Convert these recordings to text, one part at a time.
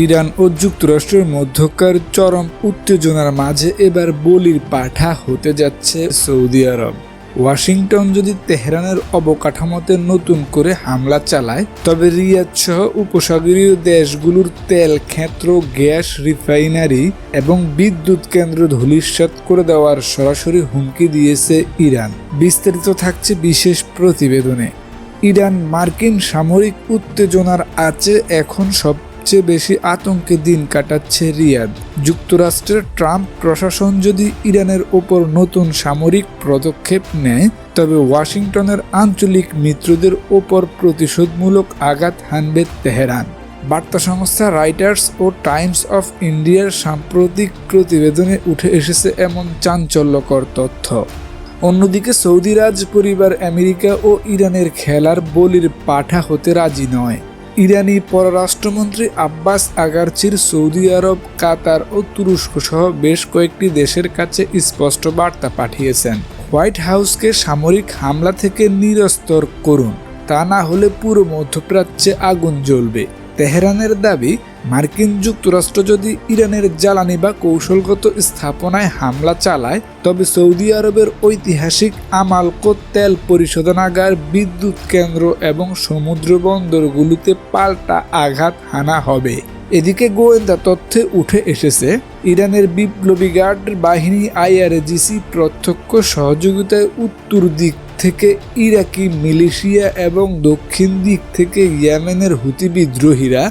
Iran ও যুক্তরাষ্ট্রের মধ্যকার চরম উত্তেজনার মাঝে এবার বলির পাঠা হতে যাচ্ছে সৌদি আরব। ওয়াশিংটন যদি তেহরানের অবকাঠামোতে নতুন করে হামলা চালায়, তবে রিয়াদ সহ উপসাগরীয় দেশগুলোর তেল ক্ষেত্র, গ্যাস রিফাইনারি এবং বিদ্যুৎ কেন্দ্র ধূলিসাৎ করে দেওয়ার সরাসরি হুমকি দিয়েছে ইরান। বিস্তারিত থাকছে বিশেষ প্রতিবেদনে। ইরান মার্কিন সামরিক উত্তেজনার আঁচে এখন সবচেয়ে বেশি আতঙ্কে দিন কাটাচ্ছে রিয়াদ। যুক্তরাষ্ট্রের ট্রাম্প প্রশাসন যদি ইরানের ওপর নতুন সামরিক পদক্ষেপ নেয়, তবে ওয়াশিংটনের আঞ্চলিক মিত্রদের ওপর প্রতিশোধমূলক আঘাত হানবে তেহরান। বার্তা সংস্থা রয়টার্স ও টাইমস অফ ইন্ডিয়ার সাম্প্রতিক প্রতিবেদনে উঠে এসেছে এমন চাঞ্চল্যকর তথ্য। অন্যদিকে সৌদি রাজ পরিবার আমেরিকা ও ইরানের খেলার বলির পাঠা হতে রাজি নয়। ইরানি পররাষ্ট্রমন্ত্রী আব্বাস আগারচির সৌদি আরব, কাতার ও তুরস্ক সহ বেশ কয়েকটি দেশের কাছে স্পষ্ট বার্তা পাঠিয়েছেন, হোয়াইট হাউসকে সামরিক হামলা থেকে নিরস্তর করুন, তা না হলে পুরো মধ্যপ্রাচ্যে আগুন জ্বলবে। তেহরানের দাবি, মার্কিন যুক্তরাষ্ট্র যদি ইরানের জ্বালানি বা কৌশলগত স্থাপনায় হামলা চালায়, তবে সৌদি আরবের ঐতিহাসিক আমালকো তেল পরিশোধনাগার, বিদ্যুৎ কেন্দ্র এবং সমুদ্র বন্দরগুলোতে পাল্টা আঘাত হানা হবে। এদিকে গোয়েন্দা তথ্যে উঠে এসেছে, ইরানের বিপ্লবী গার্ড বাহিনী IRGC প্রত্যক্ষ সহযোগিতায় উত্তর দিক থেকে ইরাকি মিলিশিয়া এবং দক্ষিণ দিক থেকে ইয়েমেনের হুতি বিদ্রোহীরা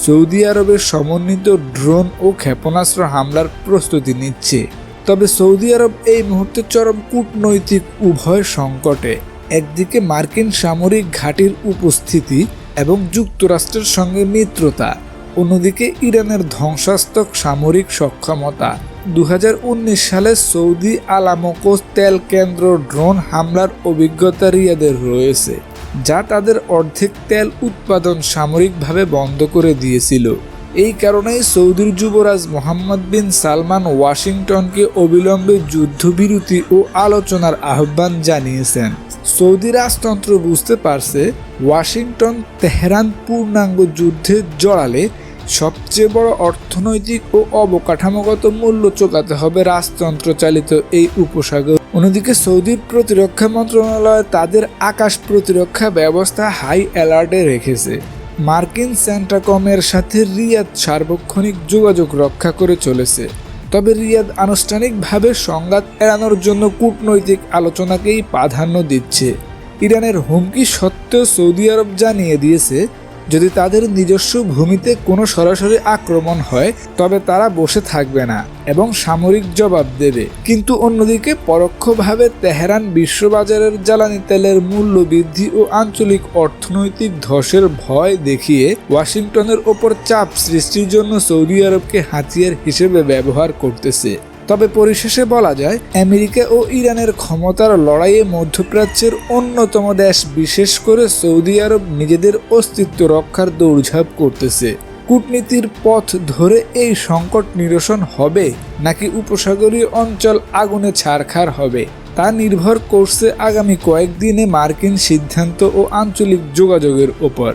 সৌদি আরবের সমন্বিত ড্রোন ও ক্ষেপণাস্ত্র হামলার প্রস্তুতি নিচ্ছে। তবে সৌদি আরব এই মুহূর্তে চরম কূটনৈতিক উভয় সংকটে। একদিকে মার্কিন সামরিক ঘাঁটির উপস্থিতি এবং যুক্তরাষ্ট্রের সঙ্গে মিত্রতা, অন্যদিকে ইরানের ধ্বংসাত্মক সামরিক সক্ষমতা। 2019 সালে সৌদি আরামকো তেল কেন্দ্র ড্রোন হামলার অভিজ্ঞতা রিয়াদের রয়েছে, যা তাদের অর্ধেক তেল উৎপাদন সামরিকভাবে বন্ধ করে দিয়েছিল। এই কারণেই সৌদির যুবরাজ মোহাম্মদ বিন সালমান ওয়াশিংটনকে অবিলম্বে যুদ্ধবিরতি ও আলোচনার আহ্বান জানিয়েছেন। সৌদি রাজতন্ত্র বুঝতে পারছে, ওয়াশিংটন তেহরান পূর্ণাঙ্গ যুদ্ধে জড়ালে সবচেয়ে বড় অর্থনৈতিক ও অবকাঠামোগত মূল্য চোকাতে হবে রাজতন্ত্র চালিত এই উপসাগর। অন্যদিকে সৌদির প্রতিরক্ষা মন্ত্রণালয় তাদের আকাশ প্রতিরক্ষা ব্যবস্থা হাই অ্যালার্টে রেখেছে। মার্কিন সেন্টাকমের সাথে রিয়াদ সার্বক্ষণিক যোগাযোগ রক্ষা করে চলেছে। তবে রিয়াদ আনুষ্ঠানিকভাবে সংঘাত এড়ানোর জন্য কূটনৈতিক আলোচনাকেই প্রাধান্য দিচ্ছে। ইরানের হুমকি সত্ত্বেও সৌদি আরব জানিয়ে দিয়েছে, যদি তাদের নিজস্ব ভূমিতে কোনো সরাসরি আক্রমণ হয়, তবে তারা বসে থাকবে না এবং সামরিক জবাব দেবে। কিন্তু অন্যদিকে পরোক্ষভাবে তেহরান বিশ্ববাজারের জ্বালানি তেলের মূল্য বৃদ্ধি ও আঞ্চলিক অর্থনৈতিক ধসের ভয় দেখিয়ে ওয়াশিংটনের ওপর চাপ সৃষ্টির জন্য সৌদি আরবকে হাতিয়ার হিসেবে ব্যবহার করতেছে। তবে পরিশেষে বলা যায়, আমেরিকা ও ইরানের ক্ষমতার লড়াইয়ে মধ্যপ্রাচ্যের অন্যতম দেশ বিশেষ করে সৌদি আরব নিজেদের অস্তিত্ব রক্ষার দৌড়ঝাঁপ করতেছে। কূটনীতির পথ ধরে এই সংকট নিরসন হবে নাকি উপসাগরীয় অঞ্চল আগুনে ছারখার হবে, তা নির্ভর করছে আগামী কয়েকদিনে মার্কিন সিদ্ধান্ত ও আঞ্চলিক যোগাযোগের ওপর।